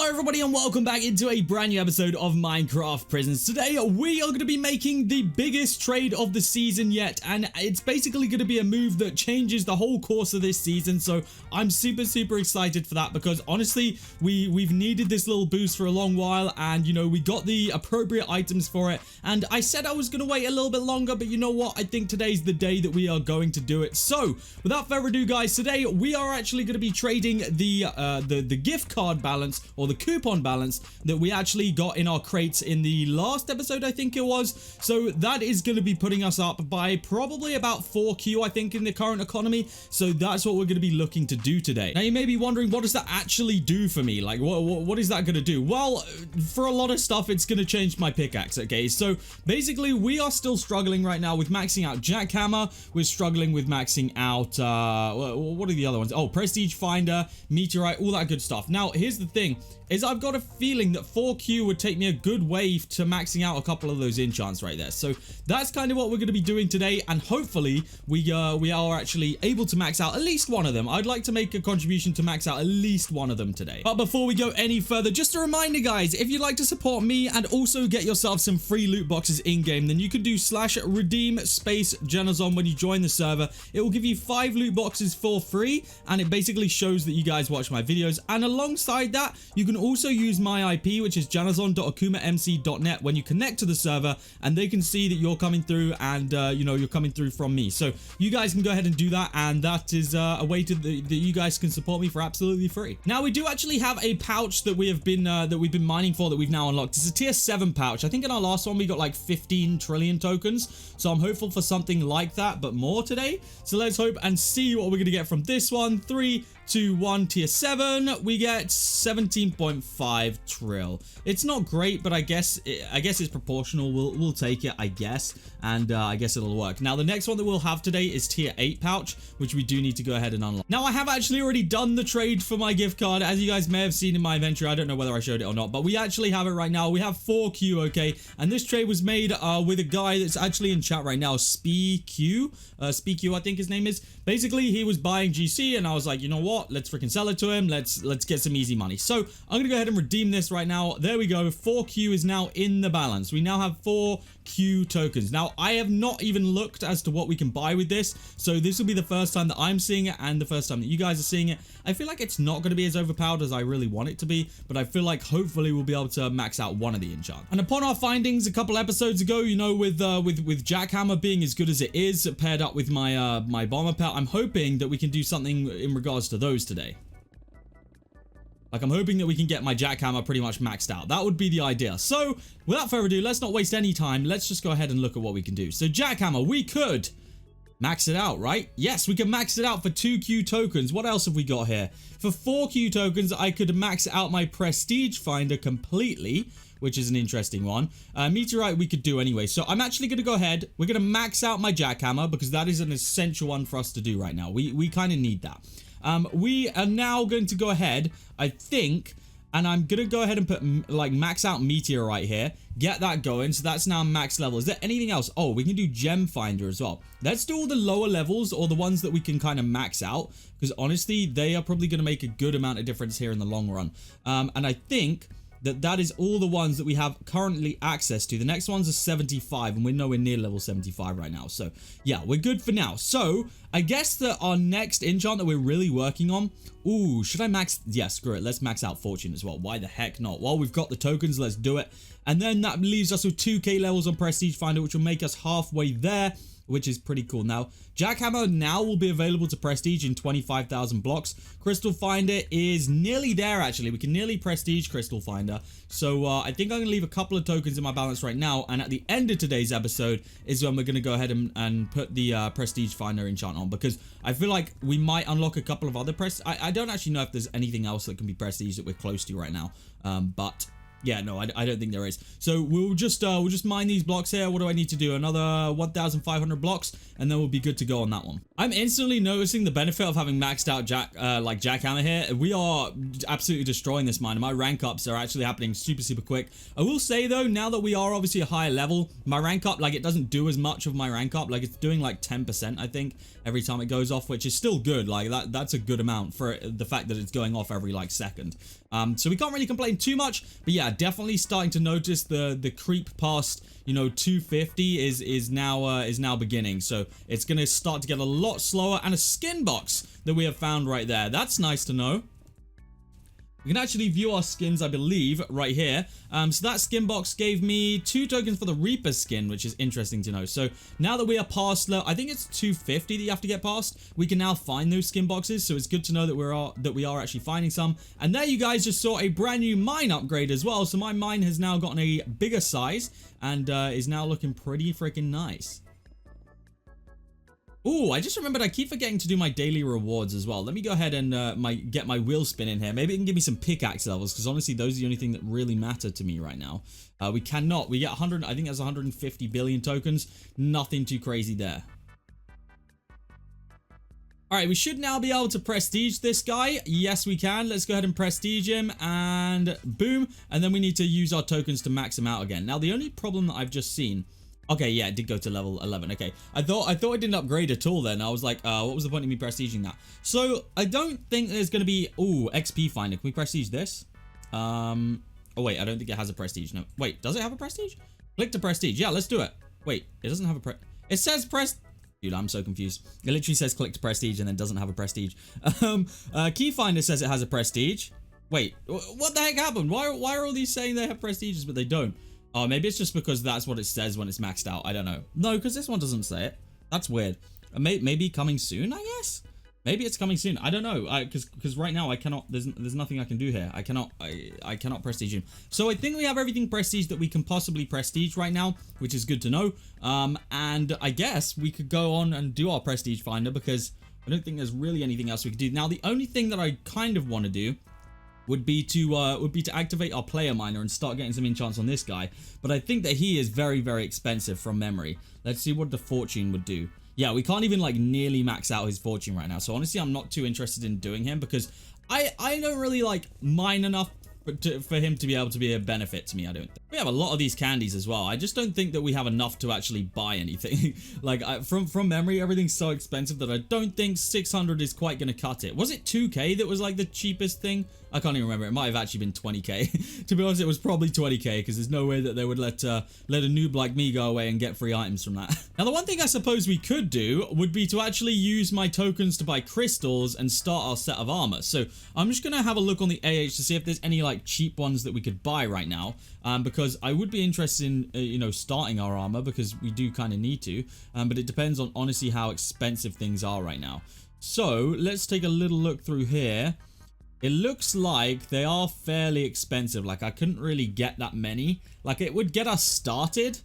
Hello everybody and welcome back into a brand new episode of Minecraft Prisons. Today we are going to be making the biggest trade of the season yet, and it's basically going to be a move that changes the whole course of this season. So I'm super excited for that, because honestly we've needed this little boost for a long while, and you know, we got the appropriate items for it, and I said I was going to wait a little bit longer, but you know what, I think today's the day that we are going to do it. So without further ado guys, today we are actually going to be trading the gift card balance, or the coupon balance that we actually got in our crates in the last episode, I think it was. So that is going to be putting us up by probably about 4Q, I think, in the current economy. So that's what we're going to be looking to do today. Now you may be wondering, what does that actually do for me? Like what is that going to do? Well, for a lot of stuff, it's going to change my pickaxe. Okay, so basically we are still struggling right now with maxing out jackhammer. We're struggling with maxing out what are the other ones? Oh, prestige finder, meteorite, all that good stuff. Now here's the thing, is I've got a feeling that 4Q would take me a good wave to maxing out a couple of those enchants right there. So that's kind of what we're going to be doing today, and hopefully we are actually able to max out at least one of them. I'd like to make a contribution to max out at least one of them today. But before we go any further, just a reminder guys, if you'd like to support me and also get yourself some free loot boxes in-game, then you can do /redeem space Generzon when you join the server. It will give you 5 loot boxes for free, and it basically shows that you guys watch my videos. And alongside that, you can also use my IP, which is generzon.akumamc.net, when you connect to the server, and they can see that you're coming through, and you know, you're coming through from me. So you guys can go ahead and do that, and that is a way that you guys can support me for absolutely free. Now we do actually have a pouch that we've been mining for, that we've now unlocked. It's a tier 7 pouch. I think in our last one we got like 15 trillion tokens, so I'm hopeful for something like that, but more today. So let's hope and see what we're gonna get from this one. 3, 2, 1, tier 7, we get 17.5 trill. It's not great, but I guess it's proportional. We'll take it, I guess, and I guess it'll work. Now the next one that we'll have today is tier 8 pouch, which we do need to go ahead and unlock. Now I have actually already done the trade for my gift card, as you guys may have seen in my inventory. I don't know whether I showed it or not, but we actually have it right now. We have 4Q, okay, and this trade was made with a guy that's actually in chat right now, SpeeQ, I think his name is. Basically he was buying GC, and I was like, you know what, let's freaking sell it to him. Let's get some easy money. So I'm gonna go ahead and redeem this right now. There we go. 4Q is now in the balance. We now have 4Q tokens. Now I have not even looked as to what we can buy with this, so this will be the first time that I'm seeing it and the first time that you guys are seeing it. I feel like it's not going to be as overpowered as I really want it to be, but I feel like hopefully we'll be able to max out one of the enchants. And upon our findings a couple episodes ago, you know, with jackhammer being as good as it is paired up with my my bomber pet, I'm hoping that we can do something in regards to those today. Like, I'm hoping that we can get my jackhammer pretty much maxed out. That would be the idea. So without further ado, let's not waste any time. Let's just go ahead and look at what we can do. So jackhammer, we could max it out, right? Yes, we can max it out for 2Q tokens. What else have we got here? For 4Q tokens, I could max out my prestige finder completely, which is an interesting one. Meteorite we could do anyway. So I'm actually going to go ahead. We're going to max out my jackhammer, because that is an essential one for us to do right now. We kind of need that. We are now going to go ahead, I think, and I'm going to go ahead and put like max out meteorite here, get that going. So that's now max level. Is there anything else? Oh, we can do gem finder as well. Let's do all the lower levels, or the ones that we can kind of max out, because honestly, they are probably going to make a good amount of difference here in the long run. And I think that is all the ones that we have currently access to. The next one's a 75, and we're nowhere near level 75 right now. So yeah, we're good for now. So I guess that our next enchant that we're really working on, ooh, should I max? Yeah, screw it. Let's max out fortune as well. Why the heck not? Well, we've got the tokens. Let's do it. And then that leaves us with 2K levels on prestige finder, which will make us halfway there, which is pretty cool. Now, jackhammer now will be available to prestige in 25,000 blocks. Crystal finder is nearly there, actually. We can nearly prestige crystal finder. So I think I'm going to leave a couple of tokens in my balance right now, and at the end of today's episode is when we're going to go ahead and put the prestige finder enchant on, because I feel like we might unlock a couple of other I don't actually know if there's anything else that can be prestige that we're close to right now, but Yeah, no, I don't think there is. So we'll just mine these blocks here. What do I need to do? Another 1,500 blocks, and then we'll be good to go on that one. I'm instantly noticing the benefit of having maxed out jackhammer here. We are absolutely destroying this mine. My rank ups are actually happening super quick. I will say though, now that we are obviously a higher level, my rank up, like, it doesn't do as much of my rank up. Like, it's doing like 10%, I think, every time it goes off, which is still good. Like, that's a good amount for the fact that it's going off every like second. So we can't really complain too much, but yeah, definitely starting to notice the creep past, you know, 250 is now beginning. So it's going to start to get a lot slower, and a skin box that we have found right there. That's nice to know. We can actually view our skins, I believe, right here. So that skin box gave me 2 tokens for the Reaper skin, which is interesting to know. So now that we are past, I think it's 250 that you have to get past, we can now find those skin boxes. So it's good to know that we are actually finding some. And there you guys just saw a brand new mine upgrade as well. So my mine has now gotten a bigger size and is now looking pretty freaking nice. Oh, I just remembered I keep forgetting to do my daily rewards as well. Let me go ahead and get my wheel spin in here. Maybe it can give me some pickaxe levels, because honestly, those are the only thing that really matter to me right now. We get 100, I think that's 150 billion tokens. Nothing too crazy there. All right, we should now be able to prestige this guy. Yes, we can. Let's go ahead and prestige him, and boom. And then we need to use our tokens to max him out again. Now, the only problem that I've just seen... Okay, yeah, it did go to level 11. Okay, I thought I didn't upgrade at all then. I was like, what was the point of me prestiging that? So, I don't think there's going to be... Ooh, XP finder. Can we prestige this? Oh, wait, I don't think it has a prestige. No, wait, does it have a prestige? Click to prestige. Yeah, let's do it. Wait, it doesn't have a It says Dude, I'm so confused. It literally says click to prestige and then doesn't have a prestige. Key finder says it has a prestige. Wait, what the heck happened? Why are all these saying they have prestiges but they don't? Oh, maybe it's just because that's what it says when it's maxed out. I don't know. No, because this one doesn't say it. That's weird. Maybe coming soon, I guess? Maybe it's coming soon. I don't know. Because right now I cannot... There's nothing I can do here. I cannot prestige him. So I think we have everything prestige that we can possibly prestige right now, which is good to know. And I guess we could go on and do our prestige finder, because I don't think there's really anything else we could do. Now, the only thing that I kind of want to do would be to activate our player miner and start getting some enchants on this guy. But I think that he is very, very expensive from memory. Let's see what the fortune would do. Yeah, we can't even like nearly max out his fortune right now. So honestly, I'm not too interested in doing him, because I don't really like mine enough for him to be able to be a benefit to me, I don't think. We have a lot of these candies as well. I just don't think that we have enough to actually buy anything. Like, from memory, everything's so expensive that I don't think 600 is quite going to cut it. Was it 2k that was like the cheapest thing? I can't even remember. It might have actually been 20k. To be honest, it was probably 20k, because there's no way that they would let a noob like me go away and get free items from that. Now, the one thing I suppose we could do would be to actually use my tokens to buy crystals and start our set of armor. So I'm just going to have a look on the AH to see if there's any like cheap ones that we could buy right now, because I would be interested in you know, starting our armor, because we do kind of need to, but it depends on honestly how expensive things are right now. So let's take a little look through here. It looks like they are fairly expensive. Like, I couldn't really get that many. Like, it would get us started,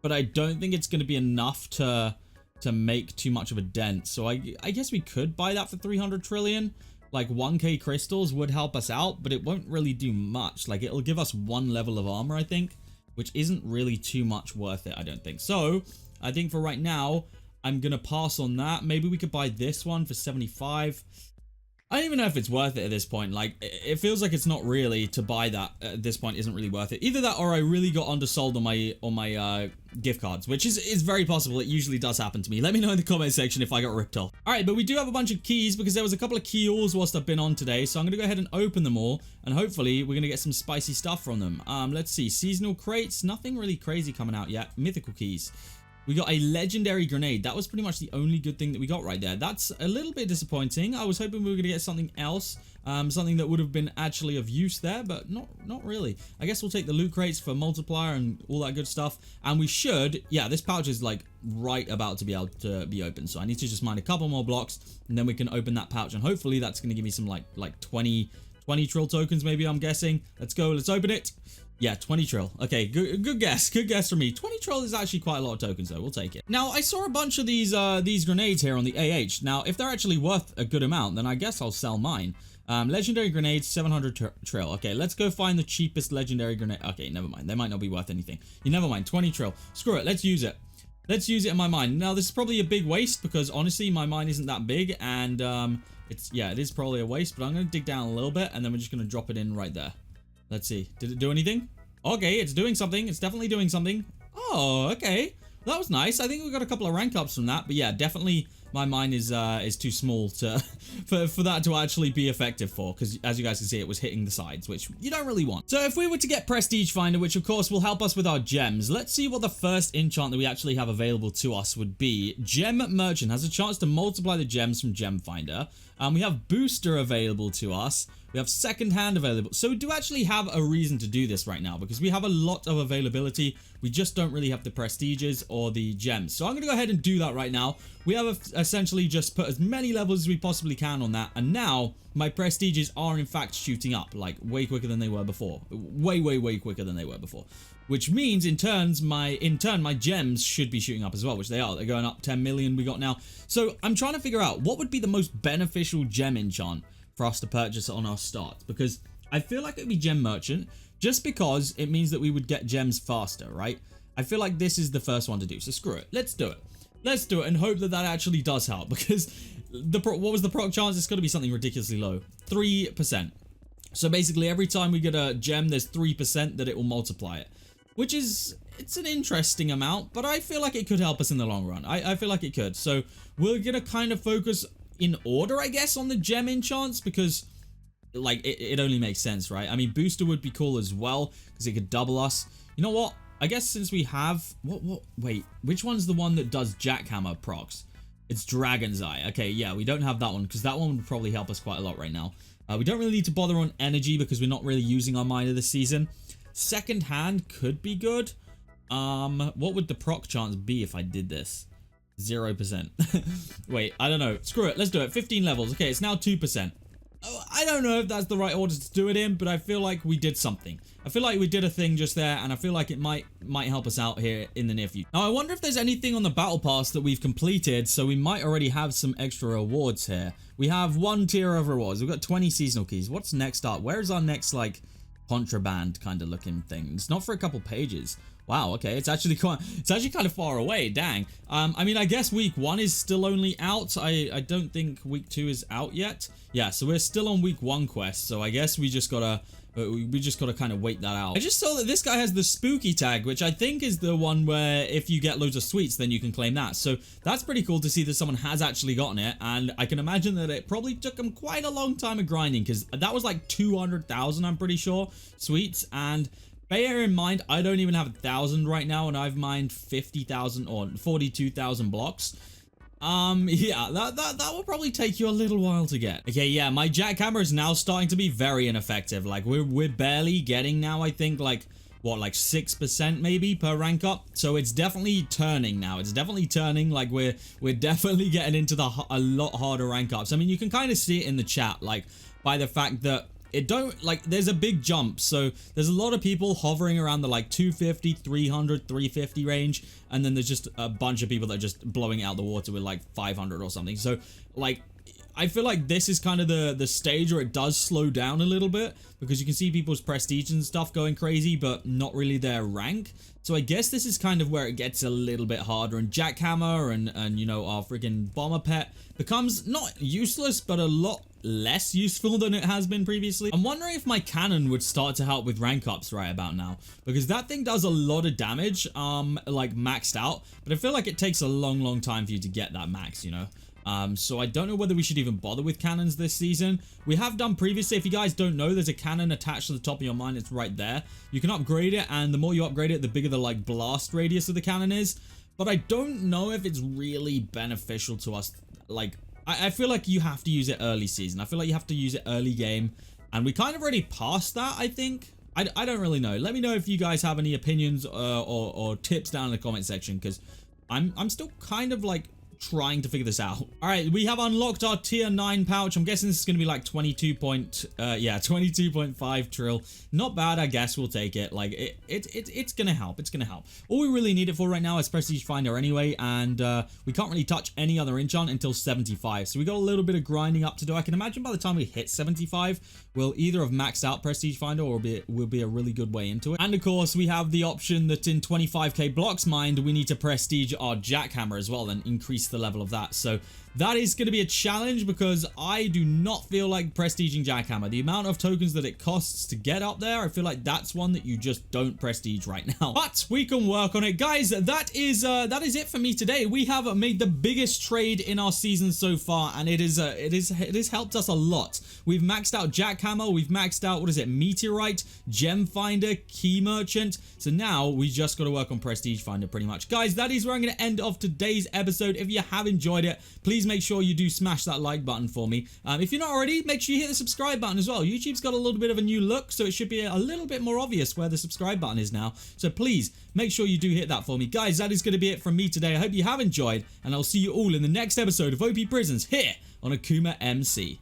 but I don't think it's going to be enough to make too much of a dent. So I guess we could buy that for 300 trillion. Like, 1k crystals would help us out, but it won't really do much. Like, it'll give us 1 level of armor, I think, which isn't really too much worth it, I don't think. So I think for right now, I'm going to pass on that. Maybe we could buy this one for 75. I don't even know if it's worth it at this point. Like, it feels like it's not really to buy that at this point isn't really worth it. Either that or I really got undersold on my gift cards, which is very possible. It usually does happen to me. Let me know in the comment section if I got ripped off. All right, but we do have a bunch of keys, because there was a couple of key hauls whilst I've been on today. So I'm going to go ahead and open them all, and hopefully we're going to get some spicy stuff from them. Let's see. Seasonal crates. Nothing really crazy coming out yet. Mythical keys. We got a legendary grenade. That was pretty much the only good thing that we got right there. That's a little bit disappointing. I was hoping we were going to get something else. Something that would have been actually of use there, but not really. I guess we'll take the loot crates for multiplier and all that good stuff. And we should, yeah, this pouch is like right about to be able to be open. So I need to just mine a couple more blocks, and then we can open that pouch. And hopefully that's going to give me some like 20 trill tokens maybe, I'm guessing. Let's go. Let's open it. Yeah, 20 trill. Okay, good guess. Good guess from me. 20 trill is actually quite a lot of tokens, though. We'll take it. Now, I saw a bunch of these grenades here on the AH. Now, if they're actually worth a good amount, then I guess I'll sell mine. Legendary grenades, 700 trill. Okay, let's go find the cheapest legendary grenade. Okay, never mind. They might not be worth anything. Never mind. 20 trill. Screw it. Let's use it. Let's use it in my mine. Now, this is probably a big waste because honestly, my mine isn't that big, and it is probably a waste, but I'm going to dig down a little bit, and then we're just going to drop it in right there. Let's see. Did it do anything? Okay, it's doing something. It's definitely doing something. Oh, okay. That was nice. I think we got a couple of rank ups from that, but yeah, definitely my mine is too small to for that to actually be effective for, because as you guys can see, it was hitting the sides, which you don't really want. So if we were to get Prestige Finder, which of course will help us with our gems, let's see what the first enchant that we actually have available to us would be. Gem Merchant has a chance to multiply the gems from Gem Finder. We have Booster available to us. We have Second Hand available. So we do actually have a reason to do this right now because we have a lot of availability. We just don't really have the prestiges or the gems. So I'm going to go ahead and do that right now. We have essentially just put as many levels as we possibly can on that. And now my prestiges are in fact shooting up like way quicker than they were before. Way quicker than they were before. Which means in turn my gems should be shooting up as well, which they are. They're going up 10 million we got now. So I'm trying to figure out what would be the most beneficial gem enchant for us to purchase on our start, because I feel like it'd be Gem Merchant just because it means that we would get gems faster, right? I feel like this is the first one to do, so screw it. Let's do it. Let's do it and hope that that actually does help, because what was the proc chance? It's got to be something ridiculously low. 3%. So basically every time we get a gem, there's 3% that it will multiply it, which is, it's an interesting amount, but I feel like it could help us in the long run. I feel like it could. So we're going to kind of focus in order, I guess, on the gem enchants, because like it only makes sense, right? I mean, Booster would be cool as well because it could double us. You know what? I guess since we have wait, which one's the one that does Jackhammer procs? It's Dragon's Eye. Okay, yeah, we don't have that one because that one would probably help us quite a lot right now. We don't really need to bother on energy because we're not really using our miner this season. Second Hand could be good. What would the proc chance be if I did this? 0%. Wait, I don't know. Screw it. Let's do it. 15 levels. Okay, it's now 2%. Oh, I don't know if that's the right order to do it in, but I feel like we did something. I feel like we did a thing just there, and I feel like it might help us out here in the near future. Now, I wonder if there's anything on the battle pass that we've completed, so we might already have some extra rewards here. We have 1 tier of rewards. We've got 20 seasonal keys. What's next up? Where's our next, like, contraband kind of looking thing? It's not for a couple pages. Wow, okay, it's actually kind of far away, dang. I mean, I guess week 1 is still only out. I don't think week 2 is out yet. Yeah, so we're still on week 1 quest, so I guess we just gotta kind of wait that out. I just saw that this guy has the spooky tag, which I think is the one where if you get loads of sweets, then you can claim that. So that's pretty cool to see that someone has actually gotten it, and I can imagine that it probably took him quite a long time of grinding, because that was like 200,000, I'm pretty sure, sweets, and bear in mind, I don't even have 1,000 right now, and I've mined 50,000 or 42,000 blocks. Yeah, that will probably take you a little while to get. Okay, yeah, my jackhammer is now starting to be very ineffective. Like, we're barely getting now, I think, like, what, like 6% maybe per rank up? So it's definitely turning now. It's definitely turning. Like, we're definitely getting into a lot harder rank ups. I mean, you can kind of see it in the chat, like, by the fact that there's a big jump, so there's a lot of people hovering around the like 250, 300, 350 range, and then there's just a bunch of people that are just blowing it out the water with like 500 or something. So like, I feel like this is kind of the stage where it does slow down a little bit, because you can see people's prestige and stuff going crazy, but not really their rank. So I guess this is kind of where it gets a little bit harder, and Jackhammer and you know, our freaking bomber pet becomes not useless, but a lot less useful than it has been previously. I'm wondering if my cannon would start to help with rank ups right about now, because that thing does a lot of damage, like maxed out, but I feel like it takes a long time for you to get that max, you know? So I don't know whether we should even bother with cannons this season. We have done previously. If you guys don't know, there's a cannon attached to the top of your mine. It's right there. You can upgrade it, and the more you upgrade it, the bigger the like blast radius of the cannon is. But I don't know if it's really beneficial to us. Like, I feel like you have to use it early season. I feel like you have to use it early game, and we kind of already passed that, I think. I don't really know. Let me know if you guys have any opinions or tips down in the comment section, because I'm still kind of like trying to figure this out. All right, we have unlocked our tier 9 pouch. I'm guessing this is going to be like 22.5 trill. Not bad, I guess. We'll take it. Like it's going to help. It's going to help. All we really need it for right now is Prestige Finder anyway, and we can't really touch any other enchant until 75. So we got a little bit of grinding up to do. I can imagine by the time we hit 75, we'll either have maxed out Prestige Finder or will be a really good way into it. And of course, we have the option that in 25k blocks mined, we need to prestige our jackhammer as well and increase the level of that. So that is going to be a challenge because I do not feel like prestiging jackhammer. The amount of tokens that it costs to get up there, I feel like that's one that you just don't prestige right now. But we can work on it. Guys, that is it for me today. We have made the biggest trade in our season so far, and it has helped us a lot. We've maxed out jackhammer, we've maxed out, what is it, meteorite, gem finder, key merchant. So now we just got to work on prestige finder pretty much. Guys, that is where I'm going to end off today's episode. If you have enjoyed it, please make sure you do smash that like button for me. If you're not already, make sure you hit the subscribe button as well. YouTube's got a little bit of a new look, so it should be a little bit more obvious where the subscribe button is now. So please make sure you do hit that for me. Guys, that is going to be it from me today. I hope you have enjoyed, and I'll see you all in the next episode of OP Prisons here on AkumaMC.